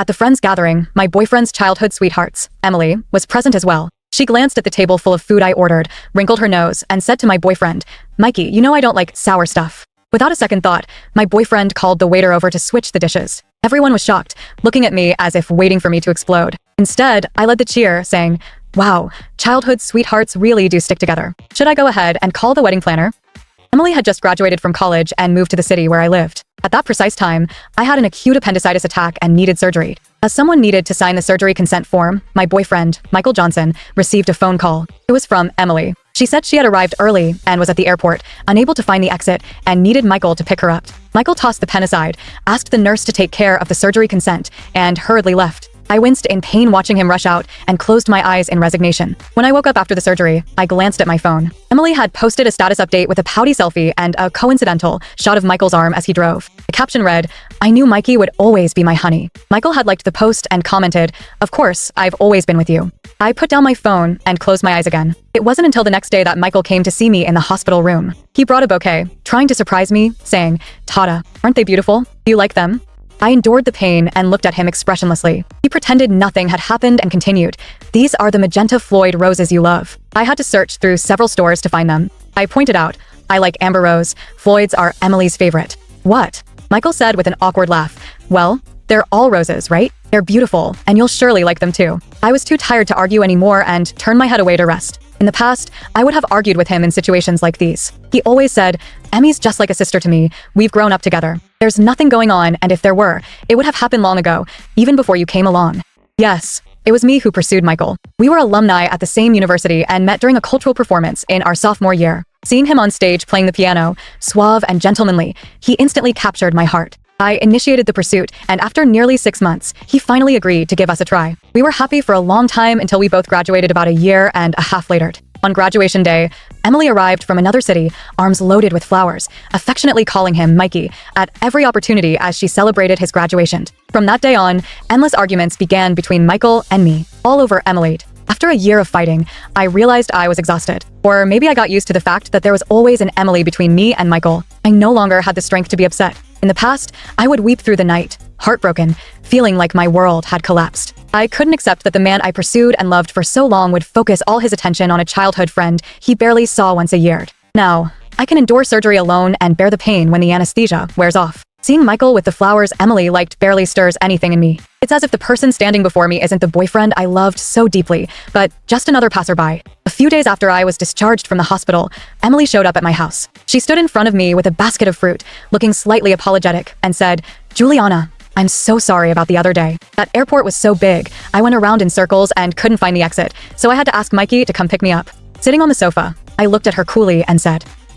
At the friends gathering, my boyfriend's childhood sweethearts, Emily, was present as well. She glanced at the table full of food I ordered, wrinkled her nose, and said to my boyfriend, "Mikey, you know I don't like sour stuff." Without a second thought, my boyfriend called the waiter over to switch the dishes. Everyone was shocked, looking at me as if waiting for me to explode. Instead, I led the cheer, saying, "Wow, childhood sweethearts really do stick together. Should I go ahead and call the wedding planner?" Emily had just graduated from college and moved to the city where I lived. At that precise time, I had an acute appendicitis attack and needed surgery. As someone needed to sign the surgery consent form, my boyfriend, Michael Johnson, received a phone call. It was from Emily. She said she had arrived early and was at the airport, unable to find the exit, and needed Michael to pick her up. Michael tossed the pen aside, asked the nurse to take care of the surgery consent, and hurriedly left. I winced in pain watching him rush out and closed my eyes in resignation. When I woke up after the surgery, I glanced at my phone. Emily had posted a status update with a pouty selfie and a coincidental shot of Michael's arm as he drove. The caption read, "I knew Mikey would always be my honey." Michael had liked the post and commented, "Of course, I've always been with you." I put down my phone and closed my eyes again. It wasn't until the next day that Michael came to see me in the hospital room. He brought a bouquet, trying to surprise me, saying, "Tata, aren't they beautiful? Do you like them?" I endured the pain and looked at him expressionlessly. He pretended nothing had happened and continued, "These are the magenta Floyd roses you love." I had to search through several stores to find them. I pointed out, "I like amber rose. Floyd's are Emily's favorite." "What?" Michael said with an awkward laugh. "Well, they're all roses, right? They're beautiful, and you'll surely like them too." I was too tired to argue anymore and turned my head away to rest. In the past, I would have argued with him in situations like these. He always said, "Emmy's just like a sister to me. We've grown up together. There's nothing going on, and if there were, it would have happened long ago, even before you came along." Yes, it was me who pursued Michael. We were alumni at the same university and met during a cultural performance in our sophomore year. Seeing him on stage playing the piano, suave and gentlemanly, he instantly captured my heart. I initiated the pursuit, and after nearly 6 months, he finally agreed to give us a try. We were happy for a long time until we both graduated about a year and a half later. On graduation day, Emily arrived from another city, arms loaded with flowers, affectionately calling him Mikey at every opportunity as she celebrated his graduation. From that day on, endless arguments began between Michael and me, all over Emily. After a year of fighting, I realized I was exhausted. Or maybe I got used to the fact that there was always an Emily between me and Michael. I no longer had the strength to be upset. In the past, I would weep through the night, heartbroken, feeling like my world had collapsed. I couldn't accept that the man I pursued and loved for so long would focus all his attention on a childhood friend he barely saw once a year. Now, I can endure surgery alone and bear the pain when the anesthesia wears off. Seeing Michael with the flowers Emily liked barely stirs anything in me. It's as if the person standing before me isn't the boyfriend I loved so deeply, but just another passerby. A few days after I was discharged from the hospital, Emily showed up at my house. She stood in front of me with a basket of fruit, looking slightly apologetic, and said, "Juliana, I'm so sorry about the other day. That airport was so big, I went around in circles and couldn't find the exit, so I had to ask Mikey to come pick me up." Sitting on the sofa, I looked at her coolly and said,